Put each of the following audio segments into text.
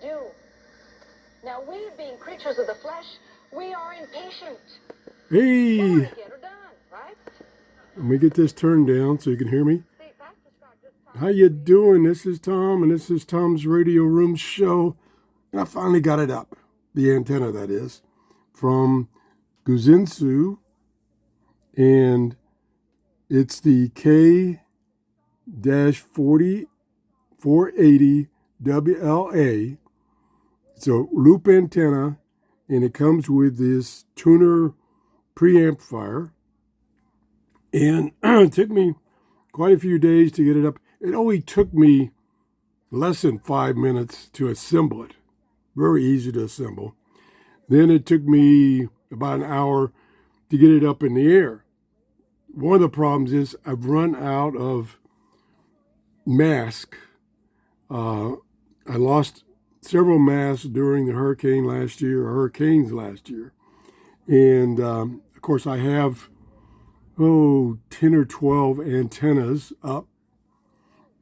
do. Now, we, being creatures of the flesh, we are impatient. Hey! We want to get her done, right? Let me get this turned down so you can hear me. How you doing? This is Tom, and this is Tom's Radio Room Show. And I finally got it up. The antenna, that is, from GOOZEEZOO. And it's the K-480WLA. It's a loop antenna, and it comes with this tuner preamplifier. And it took me quite a few days to get it up. It only took me less than 5 minutes to assemble it. Very easy to assemble. Then it took me about an hour to get it up in the air. One of the problems is I've run out of mask. I lost several masks during the hurricanes last year. And of course I have 10 or 12 antennas up.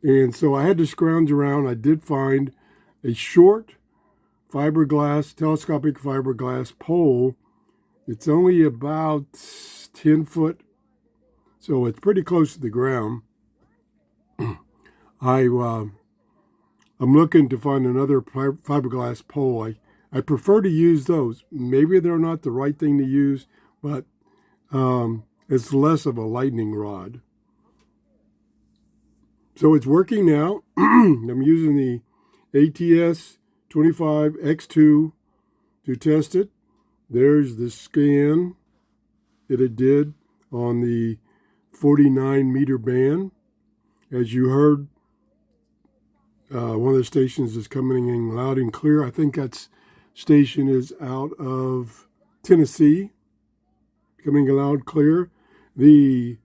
And so I had to scrounge around. I did find a short telescopic fiberglass pole. It's only about 10 foot, so it's pretty close to the ground. I'm looking to find another fiberglass pole. I prefer to use those. Maybe they're not the right thing to use, but it's less of a lightning rod. So it's working now. I'm using the ATS-25X2 to test it. There's the scan that it did on the 49 meter band. As you heard, one of the stations is coming in loud and clear. I think that station is out of Tennessee, coming loud clear. The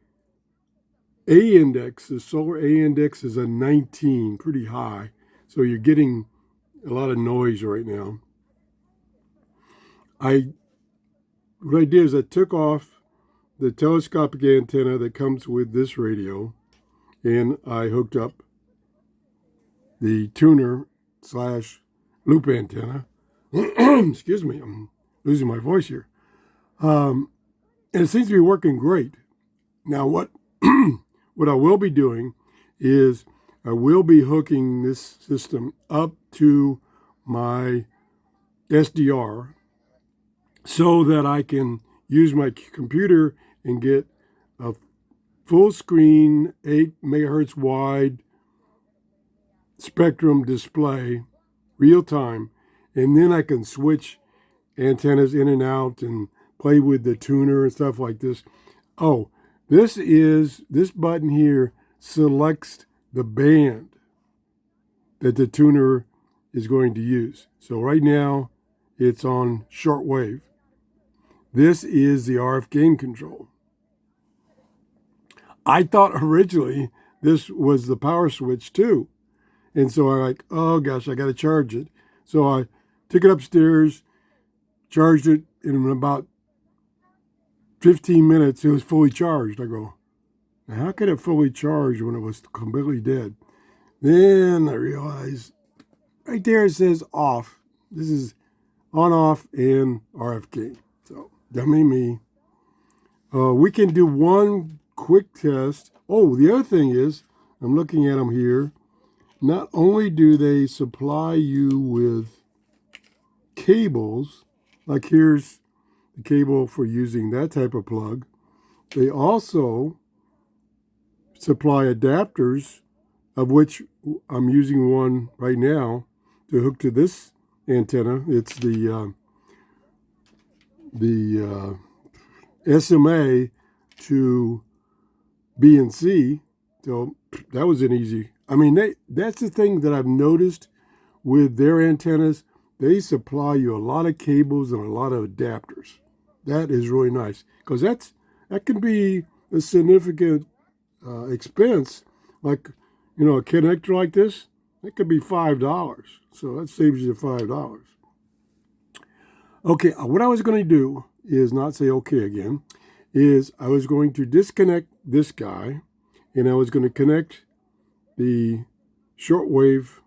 A-index, the solar A-index is a 19, pretty high. So you're getting a lot of noise right now. What I did is I took off the telescopic antenna that comes with this radio, and I hooked up the tuner / loop antenna. Excuse me, I'm losing my voice here. And it seems to be working great. Now what I will be doing is I will be hooking this system up to my SDR so that I can use my computer and get a full screen 8 megahertz wide spectrum display real time, and then I can switch antennas in and out and play with the tuner and stuff like this. Oh, this button here selects the band that the tuner is going to use. So right now it's on shortwave. This is the RF gain control. I thought originally this was the power switch too. And so I'm like, oh gosh, I got to charge it. So I took it upstairs, charged it, and in about 15 minutes, it was fully charged. I go, now how could it fully charge when it was completely dead? Then I realized right there it says off. This is on, off, and RF gain. So dummy me. We can do one quick test. Oh, the other thing is, I'm looking at them here. Not only do they supply you with cables, like here's the cable for using that type of plug, they also supply adapters, of which I'm using one right now to hook to this antenna. It's the SMA to B and C. So that was an easy. I mean, that's the thing that I've noticed with their antennas. They supply you a lot of cables and a lot of adapters. That is really nice, because that can be a significant expense. Like, a connector like this, that could be $5. So that saves you $5. Okay, what I was going to do is not say okay again, is I was going to disconnect this guy, and I was going to connect the shortwave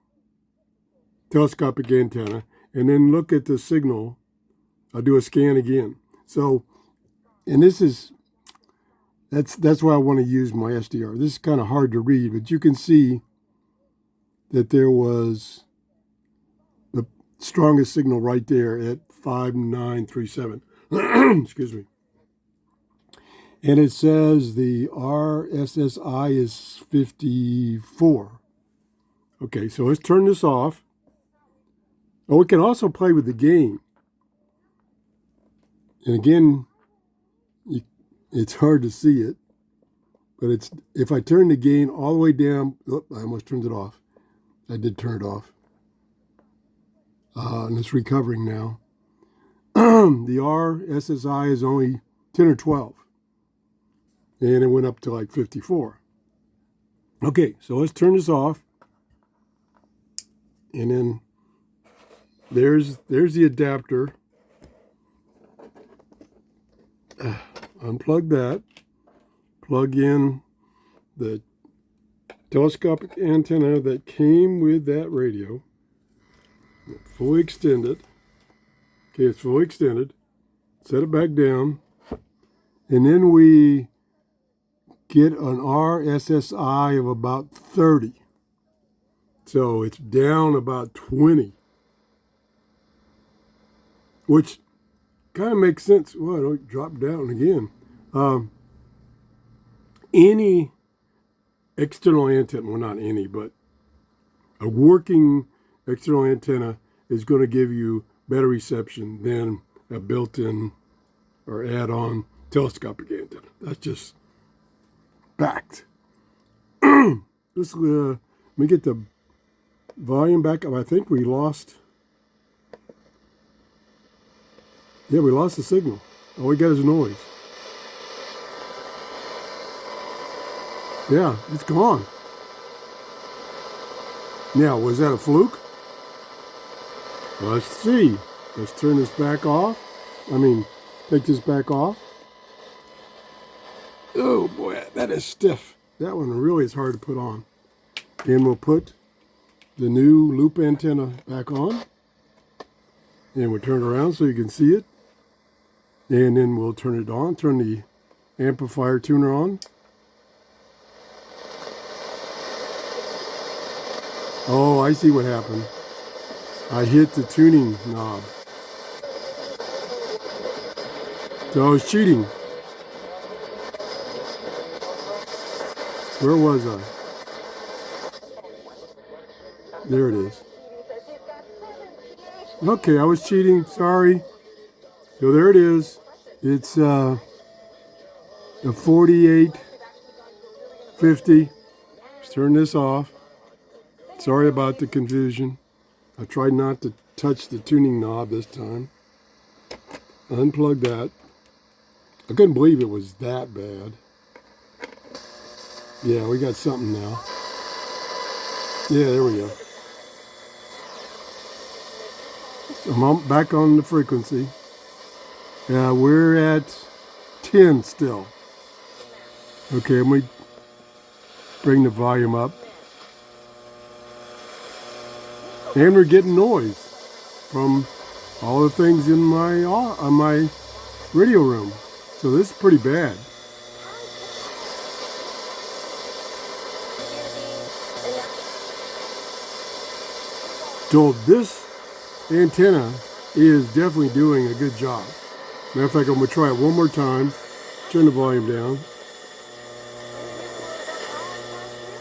telescopic antenna, and then look at the signal. I'll do a scan again. So, and this is, that's why I want to use my SDR. This is kind of hard to read, but you can see that there was the strongest signal right there at 5937. Excuse me. And it says the RSSI is 54. Okay, so let's turn this off. Oh, we can also play with the gain. And again, it's hard to see it, but it's, if I turn the gain all the way down, oh, I almost turned it off. I did turn it off. And it's recovering now. The RSSI is only 10 or 12. And it went up to like 54. Okay, so let's turn this off. And then there's the adapter. Unplug that. Plug in the telescopic antenna that came with that radio. Fully extended. Okay, it's fully extended. Set it back down. And then we get an RSSI of about 30. So it's down about 20. Which kind of makes sense. Well, it dropped down again. Any external antenna, well, not any, but a working external antenna is going to give you better reception than a built-in or add-on telescopic antenna. That's just fact. Let me get the volume back up. I think we lost. Yeah, we lost the signal. All we got is noise. Yeah, it's gone. Now, was that a fluke? Let's see. Let's turn this back off. Take this back off. Oh boy, that is stiff. That one really is hard to put on. And we'll put the new loop antenna back on. And we'll turn it around so you can see it. And then we'll turn it on, turn the amplifier tuner on. Oh, I see what happened. I hit the tuning knob. So I was cheating. Where was I? There it is. Okay, I was cheating. Sorry. So there it is. It's a 4850. Let's turn this off. Sorry about the confusion. I tried not to touch the tuning knob this time. Unplug that. I couldn't believe it was that bad. Yeah, we got something now. Yeah, there we go. So I'm back on the frequency. Yeah, we're at 10 still. Okay, let me bring the volume up. And we're getting noise from all the things in my radio room. So this is pretty bad. So this antenna is definitely doing a good job. Matter of fact, I'm going to try it one more time. Turn the volume down.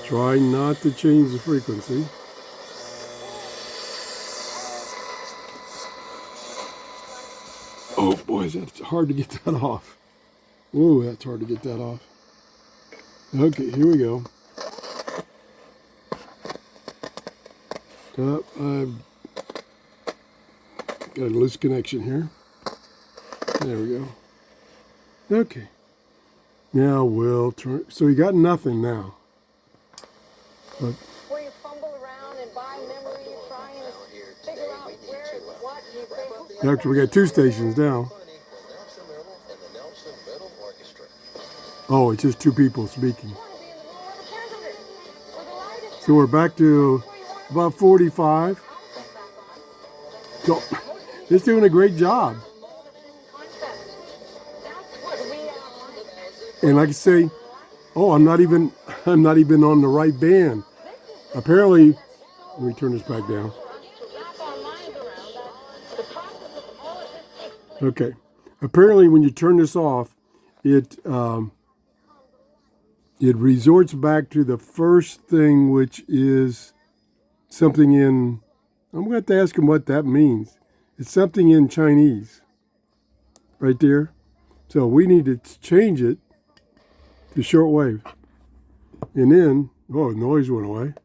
Try not to change the frequency. Oh boy, that's hard to get that off. Whoa, that's hard to get that off. Okay, here we go. I've got a loose connection here. There we go. Okay. Now we'll turn. So you got nothing now. But Where you fumble around and by memory, you try and figure out where, what you think. actually, we got two stations now. Oh, it's just two people speaking. So we're back to about 45. So it's doing a great job. That's what we are. And like I say, oh, I'm not even on the right band. Apparently, let me turn this back down. Wrap our minds around that. The process of all of this takes place. Okay. Apparently, when you turn this off, it resorts back to the first thing, which is something in. I'm going to have to ask him what that means. It's something in Chinese, right there. So we need to change it to shortwave, and then the noise went away.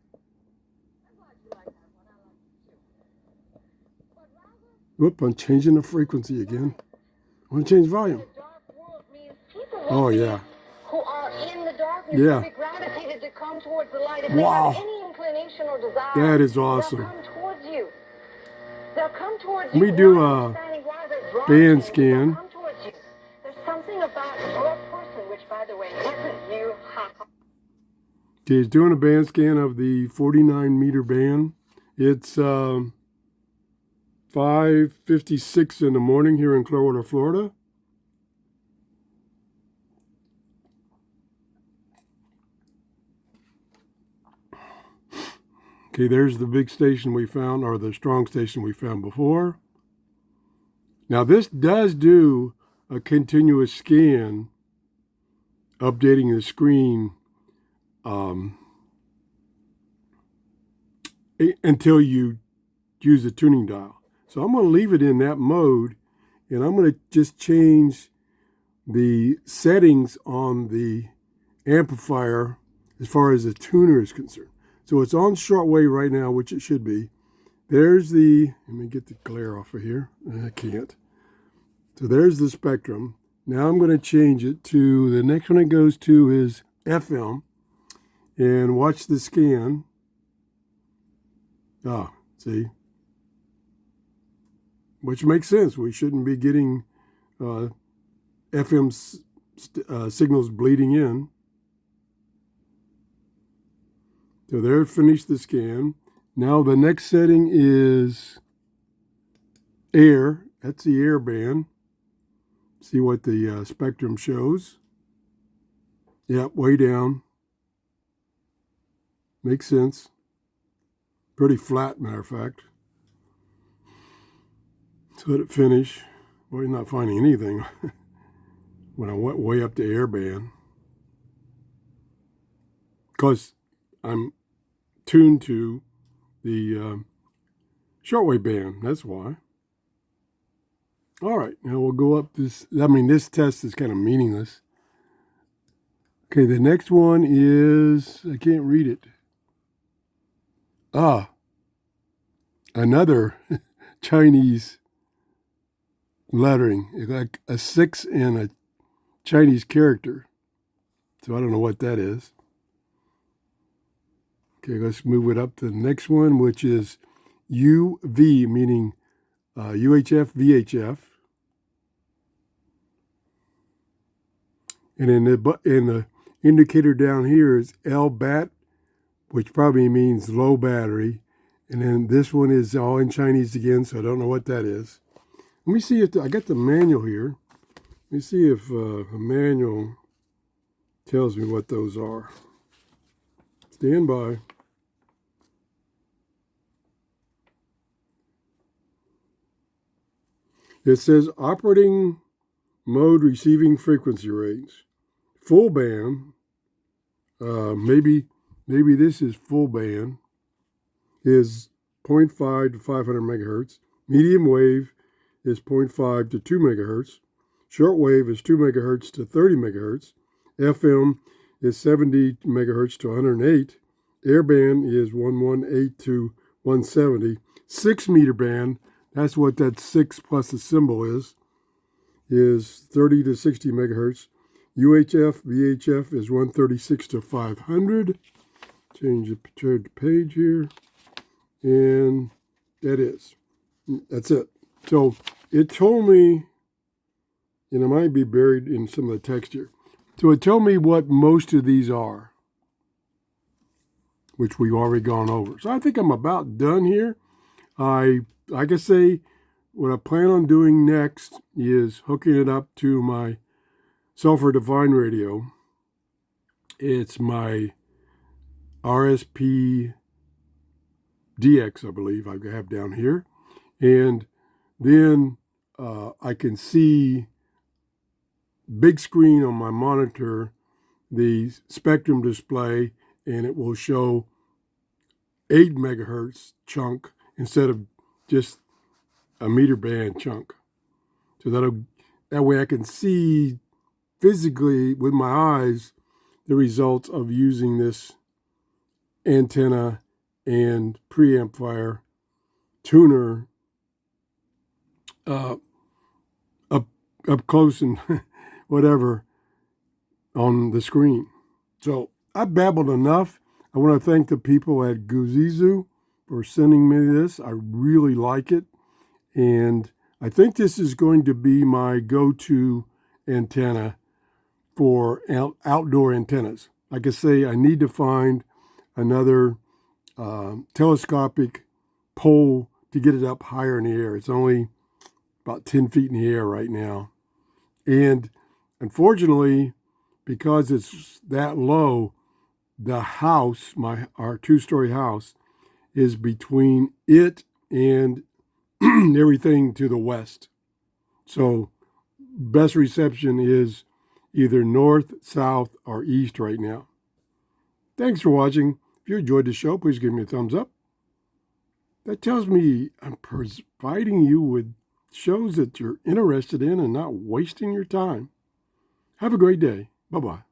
Whoop! I'm changing the frequency again. I want to change volume. Dark world means people Oh yeah. who are in the darkness Yeah. will be gravitated to come towards the light. If Wow. they have any inclination or desire, That is awesome. they'll come towards you. They'll come towards Let me you. do not a understanding why they're drawn band to you, scan. they'll come towards you. There's something about your person, which, by the way, isn't you. Okay, he's doing a band scan of the 49 meter band. It's 5:56 in the morning here in Clearwater, Florida. Okay, there's the big station we found, or the strong station we found before. Now this does do a continuous scan, updating the screen until you use the tuning dial. So I'm going to leave it in that mode, and I'm going to just change the settings on the amplifier as far as the tuner is concerned. So it's on shortwave right now, which it should be. There's the, let me get the glare off of here. I can't. So there's the spectrum. Now I'm going to change it to, the next one it goes to is FM, and watch the scan. See? Which makes sense. We shouldn't be getting FM signals bleeding in. So there, finished the scan. Now the next setting is air. That's the air band. See what the spectrum shows. Yep, way down. Makes sense. Pretty flat, matter of fact. So let it finish. Well, you're not finding anything when I went way up to air band. Because I'm tuned to the shortwave band. That's why. All right, now we'll go up this. I mean, this test is kind of meaningless. Okay, the next one is, I can't read it. Another Chinese lettering, like a 6 in a Chinese character. So I don't know what that is. Okay, let's move it up to the next one, which is UV, meaning UHF, VHF. And in the indicator down here is LBAT, which probably means low battery. And then this one is all in Chinese again, so I don't know what that is. Let me see if I got the manual here. Let me see if the manual tells me what those are. Stand by. It says operating mode receiving frequency range. Full band, maybe this is full band, is 0.5 to 500 megahertz. Medium wave is 0.5 to 2 megahertz. Short wave is 2 megahertz to 30 megahertz. FM is 70 megahertz to 108. Airband is 118 to 170. 6 meter band, that's what that 6 plus the symbol is 30 to 60 megahertz. UHF, VHF is 136 to 500. Change the page here. And that's it. So it told me, and it might be buried in some of the text here. So it told me what most of these are, which we've already gone over. So I think I'm about done here. I like I say, what I plan on doing next is hooking it up to my software defined radio. It's my RSP DX, I believe I have down here. And then I can see big screen on my monitor, the spectrum display, and it will show 8 megahertz chunk instead of just a meter band chunk. So that way I can see physically with my eyes the results of using this antenna and preamplifier tuner up close and whatever on the screen. So I babbled enough. I want to thank the people at GOOZEEZOO for sending me this. I really like it. And I think this is going to be my go-to antenna for outdoor antennas. Like I say, I need to find another telescopic pole to get it up higher in the air. It's only about 10 feet in the air right now. And unfortunately, because it's that low, the house, our 2-story house, is between it and everything to the west. So best reception is either north, south, or east right now. Thanks for watching. If you enjoyed the show, please give me a thumbs up. That tells me I'm providing you with shows that you're interested in and not wasting your time. Have a great day. Bye-bye.